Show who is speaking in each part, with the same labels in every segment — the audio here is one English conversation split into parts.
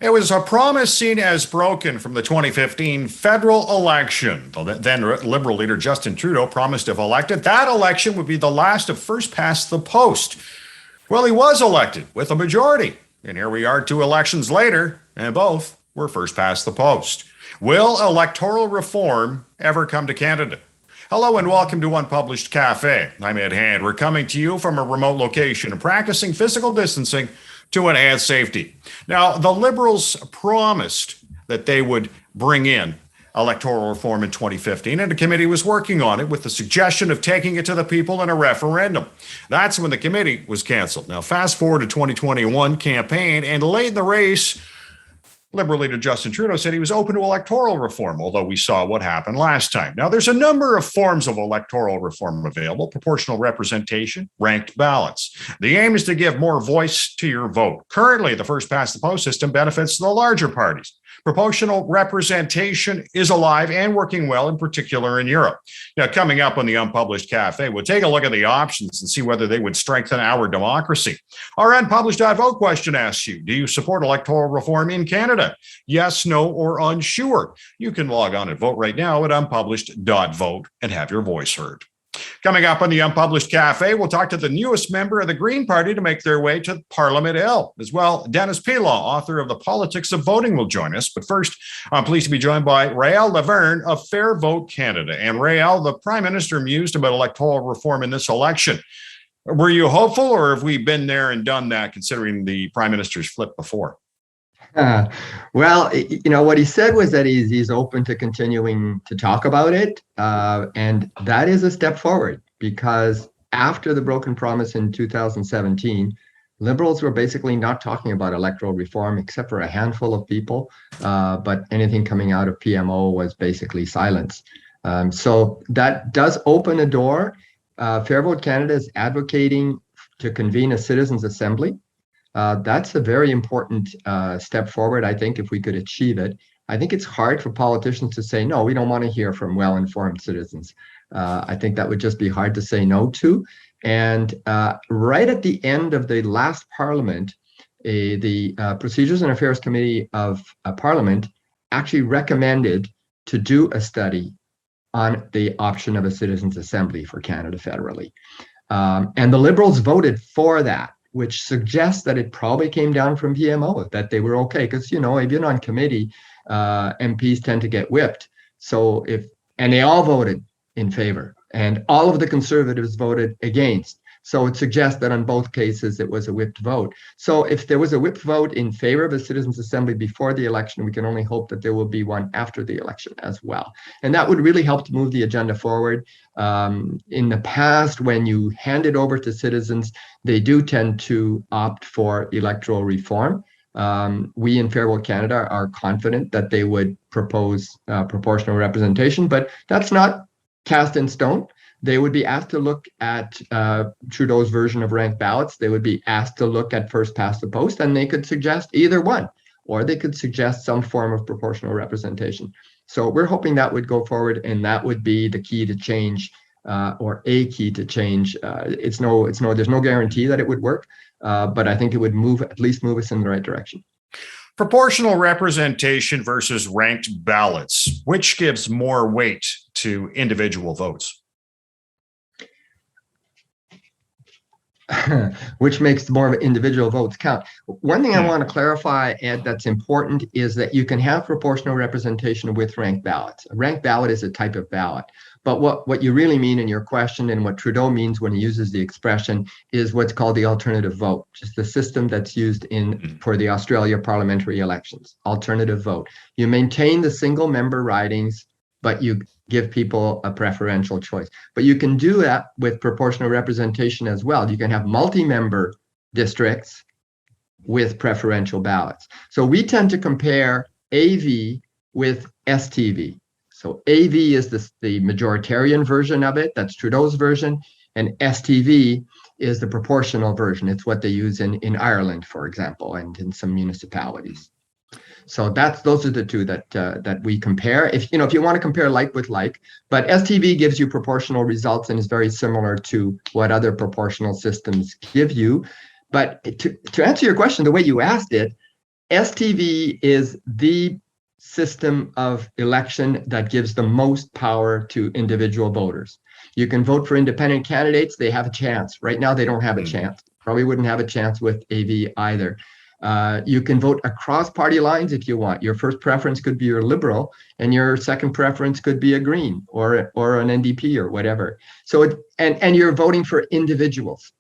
Speaker 1: It was a promise seen as broken from the 2015 federal election. The then Liberal leader Justin Trudeau promised if elected, that election would be the last of first past the post. Well, he was elected with a majority. And here we are 2 elections later, and both were first past the post. Will electoral reform ever come to Canada? Hello and welcome to Unpublished Cafe. I'm Ed Hand. We're coming to you from a remote location and practicing physical distancing to enhance safety. Now, the Liberals promised that they would bring in electoral reform in 2015, and the committee was working on it with the suggestion of taking it to the people in a referendum. That's when the committee was canceled. Now, fast forward to 2021 campaign, and late in the race, Liberal leader Justin Trudeau said he was open to electoral reform, although we saw what happened last time. Now, there's a number of forms of electoral reform available: proportional representation, ranked ballots. The aim is to give more voice to your vote. Currently, the first past the post system benefits the larger parties. Proportional representation is alive and working well, in particular in Europe. Now, coming up on the Unpublished Cafe, we'll take a look at the options and see whether they would strengthen our democracy. Our Unpublished.vote question asks you, do you support electoral reform in Canada? Yes, no, or unsure. You can log on and vote right now at unpublished.vote and have your voice heard. Coming up on the Unpublished Cafe, we'll talk to the newest member of the Green Party to make their way to Parliament Hill. As well, Dennis Pilaw, author of The Politics of Voting, will join us. But first, I'm pleased to be joined by Rael Laverne of Fair Vote Canada. And Rael, the Prime Minister mused about electoral reform in this election. Were you hopeful, or have we been there and done that, considering the Prime Minister's flip before?
Speaker 2: Well, what he said was that he's open to continuing to talk about it. And that is a step forward, because after the broken promise in 2017, Liberals were basically not talking about electoral reform except for a handful of people. But anything coming out of PMO was basically silence. So that does open a door. Fair Vote Canada is advocating to convene a citizens' assembly. That's a very important step forward, I think, if we could achieve it. I think it's hard for politicians to say, no, we don't want to hear from well-informed citizens. I think that would just be hard to say no to. And right at the end of the last Parliament, the Procedures and Affairs Committee of Parliament actually recommended to do a study on the option of a citizens' assembly for Canada federally. And the Liberals voted for that, which suggests that it probably came down from PMO, that they were okay. Because, if you're on committee, MPs tend to get whipped. And they all voted in favor, and all of the Conservatives voted against. So it suggests that on both cases, it was a whipped vote. So if there was a whipped vote in favor of a citizens' assembly before the election, we can only hope that there will be one after the election as well. And that would really help to move the agenda forward. In the past, when you hand it over to citizens, they do tend to opt for electoral reform. We in Fair Vote Canada are confident that they would propose proportional representation, but that's not cast in stone. They would be asked to look at Trudeau's version of ranked ballots. They would be asked to look at first past the post, and they could suggest either one, or they could suggest some form of proportional representation. So we're hoping that would go forward, and that would be the key to change, or a key to change. There's no guarantee that it would work, but I think it would at least move us in the right direction.
Speaker 1: Proportional representation versus ranked ballots, which gives more weight to individual votes?
Speaker 2: Which makes more individual votes count. One thing I want to clarify, Ed, that's important is that you can have proportional representation with ranked ballots. A ranked ballot is a type of ballot. But what you really mean in your question, and what Trudeau means when he uses the expression, is what's called the alternative vote, just the system that's used for the Australia parliamentary elections. Alternative vote. You maintain the single member ridings, but you give people a preferential choice. But you can do that with proportional representation as well. You can have multi-member districts with preferential ballots. So we tend to compare AV with STV. So AV is the majoritarian version of it, that's Trudeau's version, and STV is the proportional version. It's what they use in Ireland, for example, and in some municipalities. So those are the two that we compare. If you want to compare like with like, but STV gives you proportional results and is very similar to what other proportional systems give you. But to answer your question, the way you asked it, STV is the system of election that gives the most power to individual voters. You can vote for independent candidates. They have a chance. Right now, they don't have a chance. Probably wouldn't have a chance with AV either. You can vote across party lines if you want. Your first preference could be your Liberal, and your second preference could be a Green or an NDP or whatever. So and you're voting for individuals.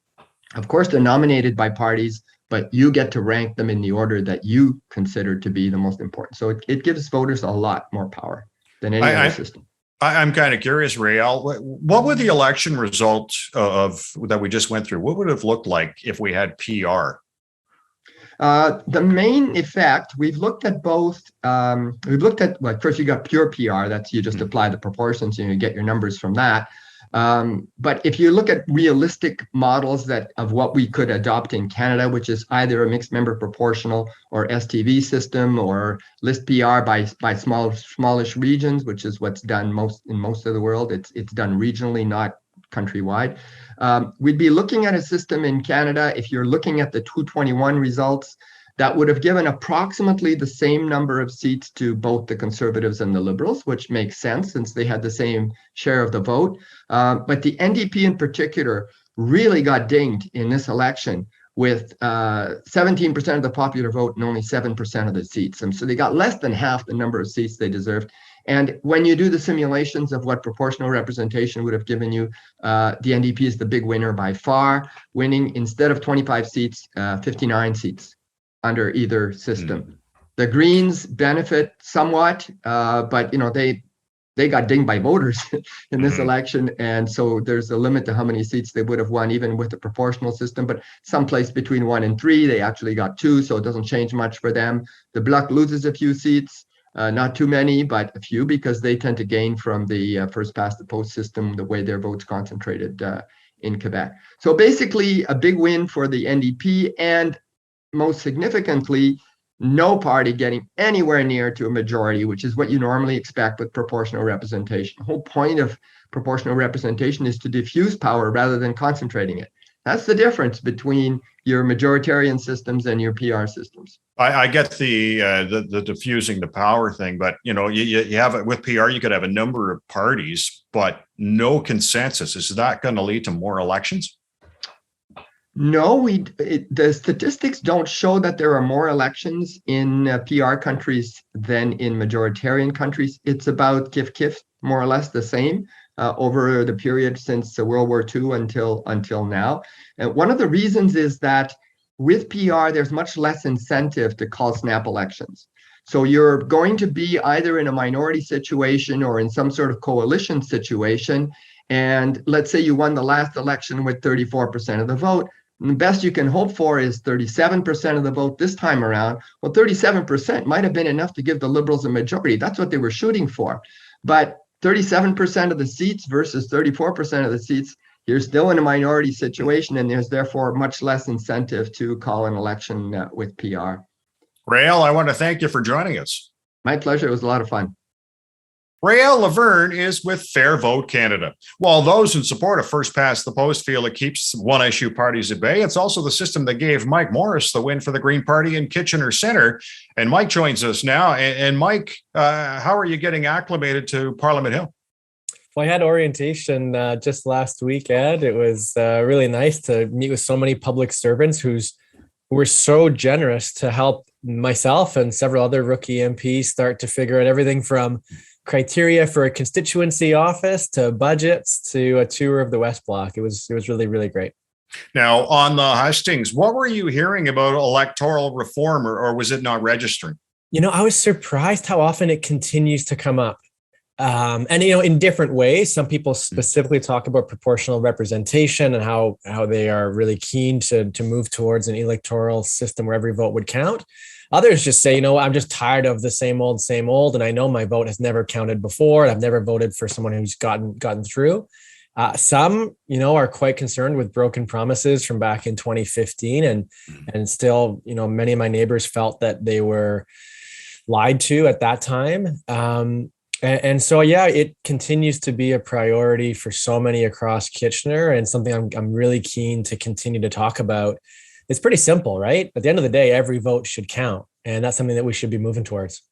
Speaker 2: Of course, they're nominated by parties, but you get to rank them in the order that you consider to be the most important. So it gives voters a lot more power than any other system.
Speaker 1: I'm kind of curious, Rael, what would the election result of that we just went through, what would it have looked like if we had PR?
Speaker 2: The main effect, we've looked at both. We've looked at, well, first you got pure PR. That's you just apply the proportions and you get your numbers from that. But if you look at realistic models of what we could adopt in Canada, which is either a mixed member proportional or STV system or list PR by smallish regions, which is what's done in most of the world. It's done regionally, not countrywide. We'd be looking at a system in Canada, if you're looking at the 221 results, that would have given approximately the same number of seats to both the Conservatives and the Liberals, which makes sense since they had the same share of the vote. But the NDP in particular really got dinged in this election with 17% of the popular vote and only 7% of the seats. And so they got less than half the number of seats they deserved. And when you do the simulations of what proportional representation would have given you, the NDP is the big winner by far, winning instead of 25 seats, 59 seats under either system. The Greens benefit somewhat, but they got dinged by voters in this election, and so there's a limit to how many seats they would have won even with the proportional system. But someplace between 1 and 3, they actually got 2, so it doesn't change much for them. The Bloc loses a few seats. Not too many, but a few, because they tend to gain from the first past the post system, the way their votes concentrated in Quebec. So basically a big win for the NDP, and most significantly, no party getting anywhere near to a majority, which is what you normally expect with proportional representation. The whole point of proportional representation is to diffuse power rather than concentrating it. That's the difference between your majoritarian systems and your PR systems.
Speaker 1: I get the diffusing the power thing, but you have it with PR. You could have a number of parties, but no consensus. Is that going to lead to more elections?
Speaker 2: No, the statistics don't show that there are more elections in PR countries than in majoritarian countries. It's about kif, more or less the same over the period since World War II until now. And one of the reasons is that with PR, there's much less incentive to call snap elections. So you're going to be either in a minority situation or in some sort of coalition situation. And let's say you won the last election with 34% of the vote. And the best you can hope for is 37% of the vote this time around. Well, 37% might have been enough to give the Liberals a majority. That's what they were shooting for. But 37% of the seats versus 34% of the seats, you're still in a minority situation, and there's therefore much less incentive to call an election with PR.
Speaker 1: Rael, I want to thank you for joining us.
Speaker 2: My pleasure. It was a lot of fun.
Speaker 1: Rael Laverne is with Fair Vote Canada. While those in support of First Past the Post feel it keeps one-issue parties at bay, it's also the system that gave Mike Morris the win for the Green Party in Kitchener Centre. And Mike joins us now. And Mike, how are you getting acclimated to Parliament Hill?
Speaker 3: Well, I had orientation just last week, Ed. It was really nice to meet with so many public servants who were so generous to help myself and several other rookie MPs start to figure out everything from criteria for a constituency office to budgets to a tour of the West Block. It was really, really great.
Speaker 1: Now, on the hustings, what were you hearing about electoral reform, or was it not registering?
Speaker 3: I was surprised how often it continues to come up. And in different ways. Some people specifically talk about proportional representation and how they are really keen to move towards an electoral system where every vote would count. Others just say, I'm just tired of the same old, and I know my vote has never counted before. I've never voted for someone who's gotten through. Some, are quite concerned with broken promises from back in 2015, and still, many of my neighbors felt that they were lied to at that time. And so, it continues to be a priority for so many across Kitchener, and something I'm really keen to continue to talk about. It's pretty simple, right? At the end of the day, every vote should count. And that's something that we should be moving towards.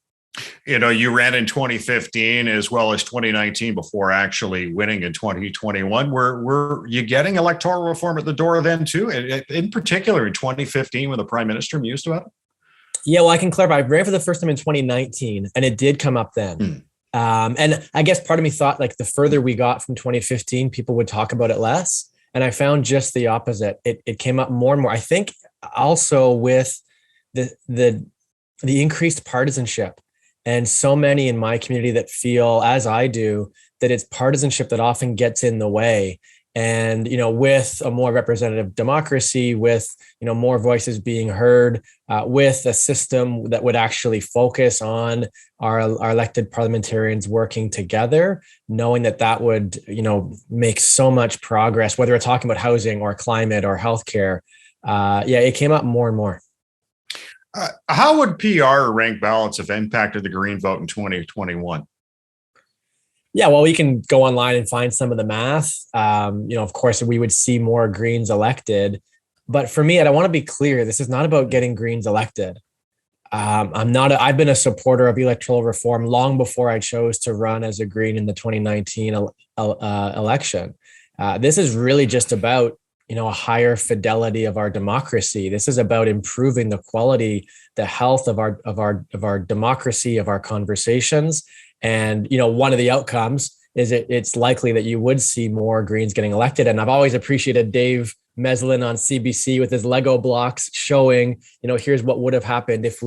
Speaker 1: You ran in 2015 as well as 2019 before actually winning in 2021. Were you getting electoral reform at the door then too? In particular in 2015 when the prime minister mused about it?
Speaker 3: Yeah, well, I can clarify. I ran for the first time in 2019 and it did come up then. And I guess part of me thought like the further we got from 2015, people would talk about it less. And I found just the opposite. It came up more and more. I think also with the increased partisanship. And so many in my community that feel, as I do, that it's partisanship that often gets in the way. And, with a more representative democracy, with, more voices being heard, with a system that would actually focus on our elected parliamentarians working together, knowing that would, make so much progress, whether we're talking about housing or climate or healthcare. It came up more and more.
Speaker 1: How would PR or ranked ballots have impacted the Green vote in 2021?
Speaker 3: Yeah, well, we can go online and find some of the math. Of course, we would see more Greens elected. But for me, I want to be clear, this is not about getting Greens elected. I've been a supporter of electoral reform long before I chose to run as a Green in the 2019 election. This is really just about a higher fidelity of our democracy. This is about improving the quality, the health of our democracy, of our conversations. And, one of the outcomes is it's likely that you would see more Greens getting elected. And I've always appreciated Dave Meslin on CBC with his Lego blocks showing, here's what would have happened if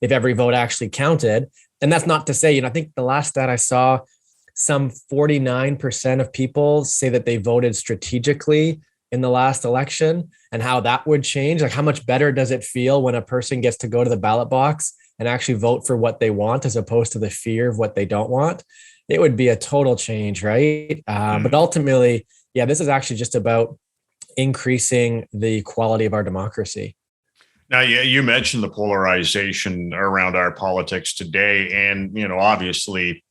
Speaker 3: every vote actually counted. And that's not to say, I think the last stat I saw, some 49% of people say that they voted strategically in the last election, and how that would change. Like, how much better does it feel when a person gets to go to the ballot box and actually vote for what they want as opposed to the fear of what they don't want? It would be a total change, right? But ultimately, this is actually just about increasing the quality of our democracy.
Speaker 1: Now, you mentioned the polarization around our politics today, and obviously,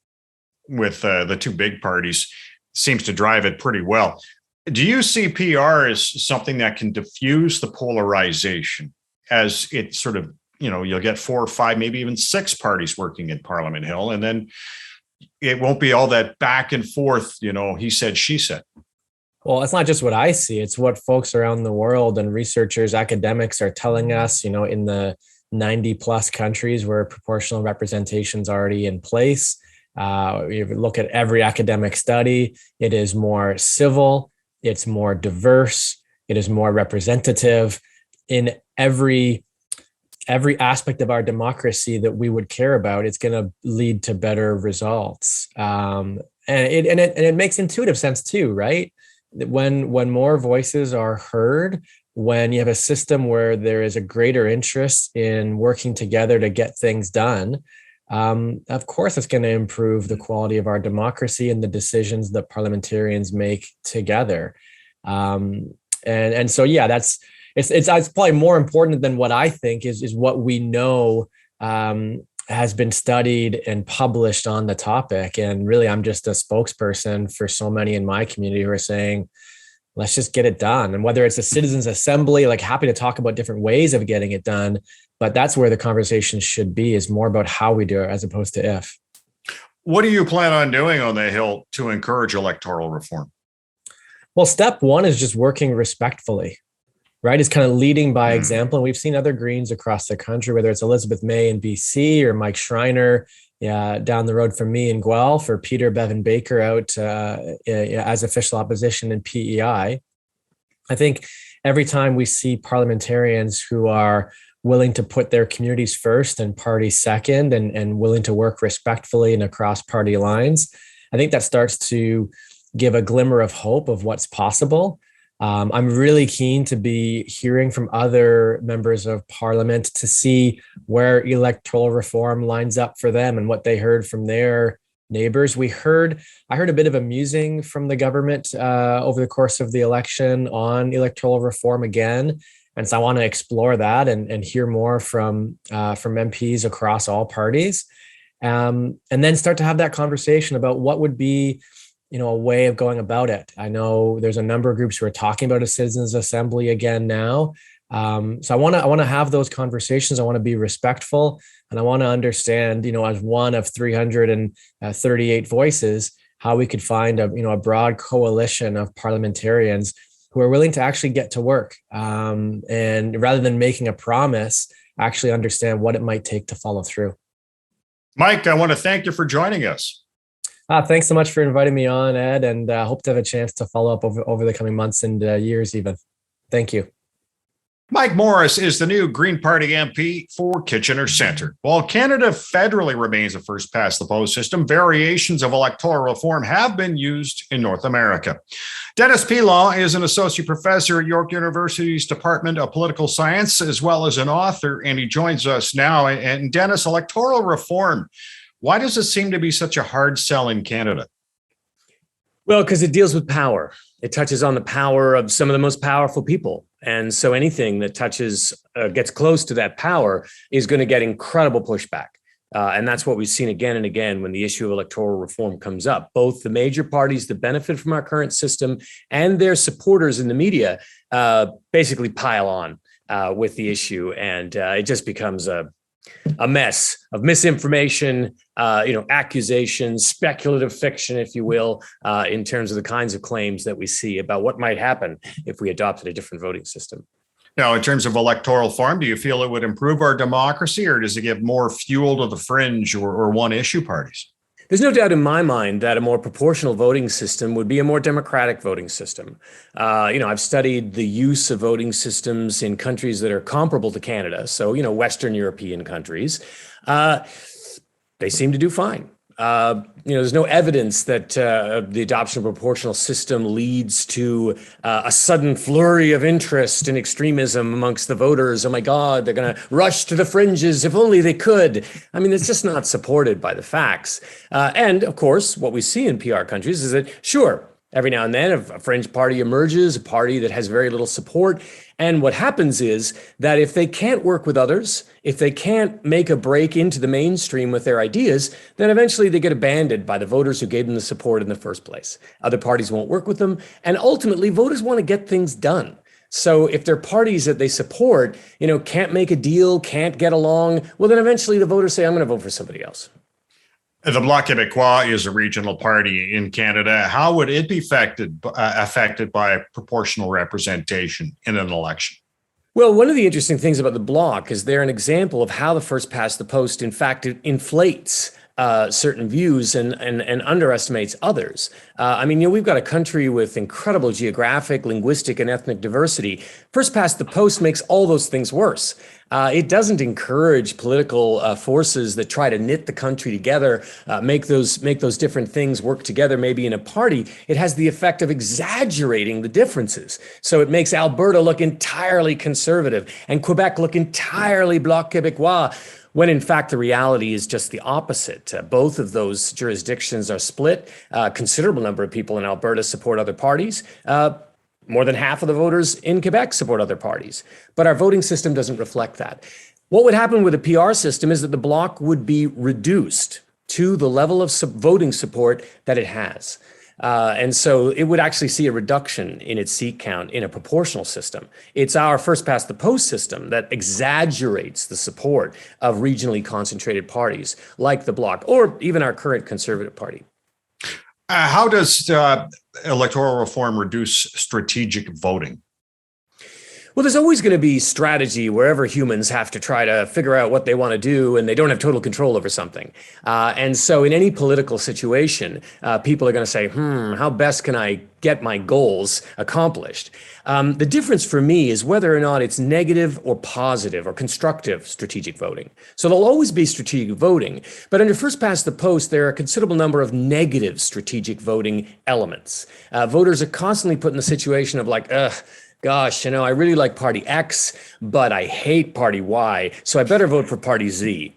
Speaker 1: with the two big parties, seems to drive it pretty well. Do you see PR as something that can diffuse the polarization as it sort of, you'll get 4 or 5, maybe even 6 parties working at Parliament Hill, and then it won't be all that back and forth, he said, she said?
Speaker 3: Well, it's not just what I see. It's what folks around the world and researchers, academics are telling us, in the 90 plus countries where proportional representation is already in place. If you look at every academic study, it is more civil. It's more diverse. It is more representative in every aspect of our democracy that we would care about. It's going to lead to better results, and it makes intuitive sense too, right? When more voices are heard, when you have a system where there is a greater interest in working together to get things done, of course, it's going to improve the quality of our democracy and the decisions that parliamentarians make together. And so, it's probably more important than what I think is what we know has been studied and published on the topic. And really, I'm just a spokesperson for so many in my community who are saying, let's just get it done. And whether it's a citizens assembly, like, happy to talk about different ways of getting it done, but that's where the conversation should be, is more about how we do it as opposed to if.
Speaker 1: What do you plan on doing on the Hill to encourage electoral reform?
Speaker 3: Well, step one is just working respectfully, right? It's kind of leading by example. And we've seen other Greens across the country, whether it's Elizabeth May in BC or Mike Schreiner down the road from me in Guelph, or Peter Bevan Baker out as official opposition in PEI. I think every time we see parliamentarians who are willing to put their communities first and party second, and willing to work respectfully and across party lines, I think that starts to give a glimmer of hope of what's possible. I'm really keen to be hearing from other members of parliament to see where electoral reform lines up for them and what they heard from their neighbors. I heard a bit of a musing from the government over the course of the election on electoral reform again. And so I want to explore that and hear more from MPs across all parties, and then start to have that conversation about what would be a way of going about it. I know there's a number of groups who are talking about a citizens assembly again now. So I want to have those conversations. I want to be respectful, and I want to understand, as one of 338 voices, how we could find a broad coalition of parliamentarians who are willing to actually get to work, and rather than making a promise, actually understand what it might take to follow through.
Speaker 1: Mike, I want to thank you for joining us.
Speaker 3: Thanks so much for inviting me on, Ed, and hope to have a chance to follow up over the coming months and years even. Thank you.
Speaker 1: Mike Morris is the new Green Party MP for Kitchener Centre. While Canada federally remains a first past the post system, variations of electoral reform have been used in North America. Dennis Pilon is an associate professor at York University's Department of Political Science, as well as an author, and he joins us now. And Dennis, electoral reform, why does it seem to be such a hard sell in Canada?
Speaker 4: Well, because it deals with power. It touches on the power of some of the most powerful people. And so anything that gets close to that power is going to get incredible pushback. And that's what we've seen again and again when the issue of electoral reform comes up. Both the major parties that benefit from our current system and their supporters in the media basically pile on with the issue. And it just becomes a mess of misinformation, accusations, speculative fiction, if you will, in terms of the kinds of claims that we see about what might happen if we adopted a different voting system.
Speaker 1: Now, in terms of electoral reform, do you feel it would improve our democracy, or does it give more fuel to the fringe or one-issue parties?
Speaker 4: There's no doubt in my mind that a more proportional voting system would be a more democratic voting system. I've studied the use of voting systems in countries that are comparable to Canada. So, Western European countries, they seem to do fine. There's no evidence that the adoption of a proportional system leads to a sudden flurry of interest and extremism amongst the voters. Oh my God, they're going to rush to the fringes if only they could. I mean, it's just not supported by the facts. And of course, what we see in PR countries is that, sure, every now and then, a fringe party emerges, a party that has very little support. And what happens is that if they can't work with others, if they can't make a break into the mainstream with their ideas, then eventually they get abandoned by the voters who gave them the support in the first place. Other parties won't work with them. And ultimately, voters want to get things done. So if their parties that they support, can't make a deal, can't get along, well, then eventually the voters say, I'm going to vote for somebody else.
Speaker 1: The Bloc Québécois is a regional party in Canada. How would it be affected by proportional representation in an election?
Speaker 4: Well, one of the interesting things about the Bloc is they're an example of how the first past the post, in fact, it inflates certain views and underestimates others. We've got a country with incredible geographic, linguistic, and ethnic diversity. First past the post makes all those things worse. It doesn't encourage political forces that try to knit the country together, make those different things work together, maybe in a party. It has the effect of exaggerating the differences. So it makes Alberta look entirely conservative and Quebec look entirely Bloc Québécois, when in fact the reality is just the opposite. Both of those jurisdictions are split. A considerable number of people in Alberta support other parties. More than half of the voters in Quebec support other parties. But our voting system doesn't reflect that. What would happen with a PR system is that the Bloc would be reduced to the level of voting support that it has. And so it would actually see a reduction in its seat count in a proportional system. It's our first past the post system that exaggerates the support of regionally concentrated parties like the Bloc or even our current Conservative Party.
Speaker 1: How does electoral reform reduce strategic voting?
Speaker 4: Well, there's always going to be strategy wherever humans have to try to figure out what they want to do and they don't have total control over something. And so in any political situation, people are going to say, how best can I get my goals accomplished? The difference for me is whether or not it's negative or positive or constructive strategic voting. So there'll always be strategic voting, but under first past the post, there are a considerable number of negative strategic voting elements. Voters are constantly put in the situation of like, gosh, I really like party X, but I hate party Y, so I better vote for party Z.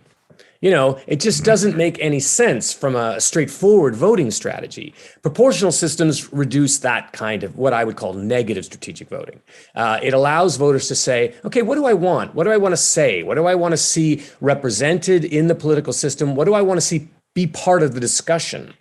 Speaker 4: It just doesn't make any sense from a straightforward voting strategy. Proportional systems reduce that kind of what I would call negative strategic voting. It allows voters to say, okay, what do I want? What do I want to say? What do I want to see represented in the political system? What do I want to see be part of the discussion?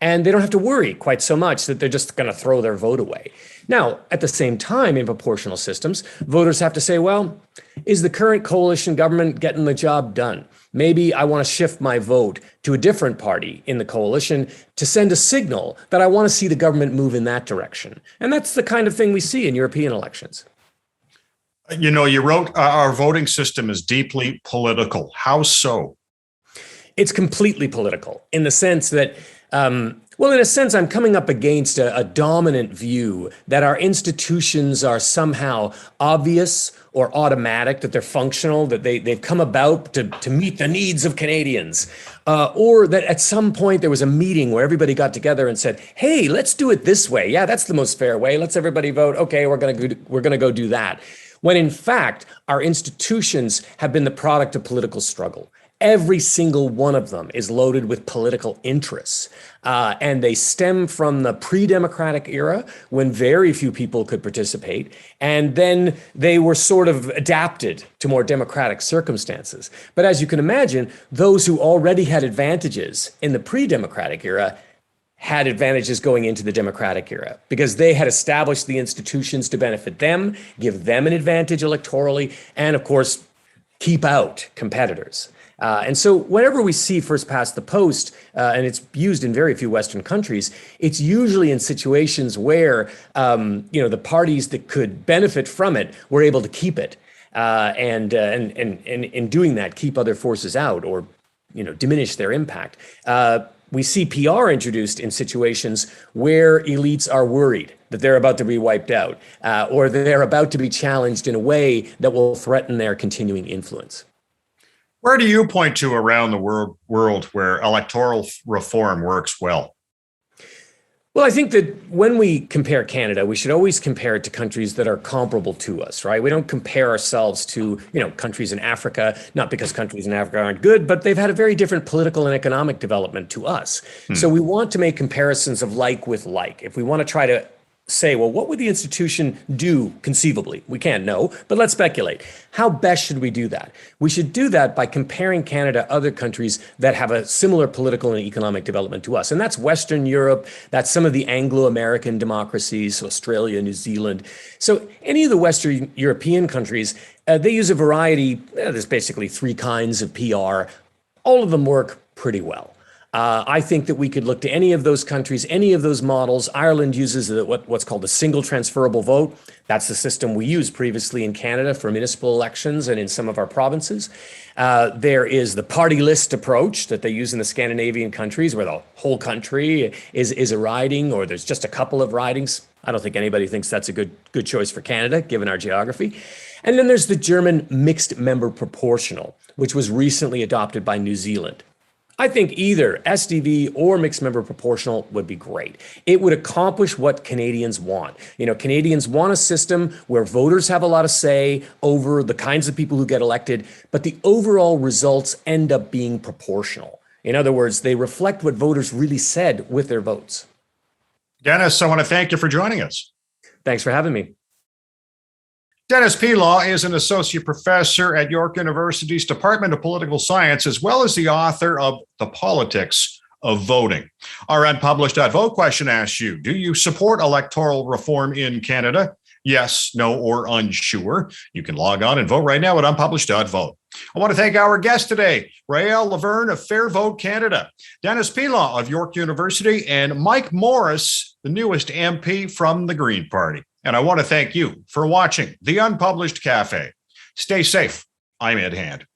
Speaker 4: and they don't have to worry quite so much that they're just going to throw their vote away. Now, at the same time, in proportional systems, voters have to say, well, is the current coalition government getting the job done? Maybe I want to shift my vote to a different party in the coalition to send a signal that I want to see the government move in that direction. And that's the kind of thing we see in European elections.
Speaker 1: You know, you wrote our voting system is deeply political. How so?
Speaker 4: It's completely political in the sense that, well, in a sense, I'm coming up against a dominant view that our institutions are somehow obvious or automatic, that they're functional, that they've come about to meet the needs of Canadians, or that at some point there was a meeting where everybody got together and said, hey, let's do it this way. Yeah, that's the most fair way. Let's everybody vote. Okay, we're gonna go do that. When in fact, our institutions have been the product of political struggle. Every single one of them is loaded with political interests, and they stem from the pre-democratic era when very few people could participate, and then they were sort of adapted to more democratic circumstances. But as you can imagine, those who already had advantages in the pre-democratic era had advantages going into the democratic era because they had established the institutions to benefit them, give them an advantage electorally, and of course, keep out competitors. And so whenever we see first past the post, and it's used in very few Western countries, it's usually in situations where, the parties that could benefit from it were able to keep it. And in doing that, keep other forces out or, diminish their impact. We see PR introduced in situations where elites are worried that they're about to be wiped out, or they're about to be challenged in a way that will threaten their continuing influence.
Speaker 1: Where do you point to around the world where electoral reform works well?
Speaker 4: Well, I think that when we compare Canada, we should always compare it to countries that are comparable to us, right? We don't compare ourselves to, countries in Africa, not because countries in Africa aren't good, but they've had a very different political and economic development to us. So we want to make comparisons of like with like. If we want to try to say, well, what would the institution do conceivably? We can't know, but let's speculate. How best should we do that? We should do that by comparing Canada to other countries that have a similar political and economic development to us. And that's Western Europe, that's some of the Anglo-American democracies, Australia, New Zealand. So any of the Western European countries, they use a variety, there's basically three kinds of PR. All of them work pretty well. I think that we could look to any of those countries, any of those models. Ireland uses what's called a single transferable vote. That's the system we used previously in Canada for municipal elections and in some of our provinces. There is the party list approach that they use in the Scandinavian countries, where the whole country is a riding, or there's just a couple of ridings. I don't think anybody thinks that's a good choice for Canada, given our geography. And then there's the German mixed member proportional, which was recently adopted by New Zealand. I think either SDV or mixed member proportional would be great. It would accomplish what Canadians want. Canadians want a system where voters have a lot of say over the kinds of people who get elected, but the overall results end up being proportional. In other words, they reflect what voters really said with their votes.
Speaker 1: Dennis, I want to thank you for joining us.
Speaker 4: Thanks for having me.
Speaker 1: Dennis Pelaw is an associate professor at York University's Department of Political Science, as well as the author of The Politics of Voting. Our unpublished .vote question asks you, do you support electoral reform in Canada? Yes, no, or unsure. You can log on and vote right now at unpublished.vote. I want to thank our guest today, Rael Laverne of Fair Vote Canada, Dennis Pelaw of York University, and Mike Morris, the newest MP from the Green Party. And I want to thank you for watching The Unpublished Cafe. Stay safe. I'm Ed Hand.